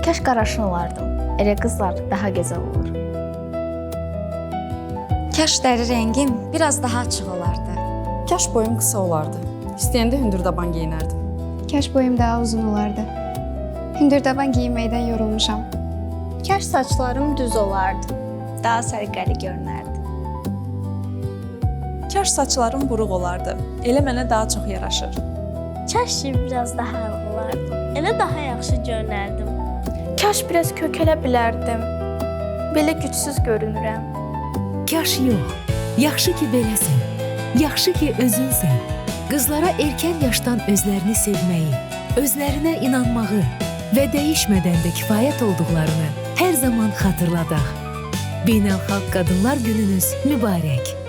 Kaş qaraşın olardım. Elə qızlar daha gözəl olur. Kaş dəri rəngim biraz daha açıq olardı. Kaş boyum qısa olardı. İstəyəndə hündürdaban geyinərdim. Kaş boyum daha uzun olardı. Hündürdaban giyməkdən yorulmuşam. Kaş saçlarım düz olardı. Daha səliqəli görünərdi. Kaş saçlarım buruq olardı. Elə mənə daha çox yaraşır. Kaş biraz daha ağ olardım. Elə daha yaxşı görünərdim. Kaş biraz kökələ bilərdim. Belə gücsüz görünürəm. Kaş yox, yaxşı ki beləsən, yaxşı ki özünsən. Qızlara erkən yaşdan özlərini sevməyi, özlərinə inanmağı və dəyişmədən də kifayət olduqlarını hər zaman xatırladaq. Beynəlxalq Qadınlar Gününüz mübarək.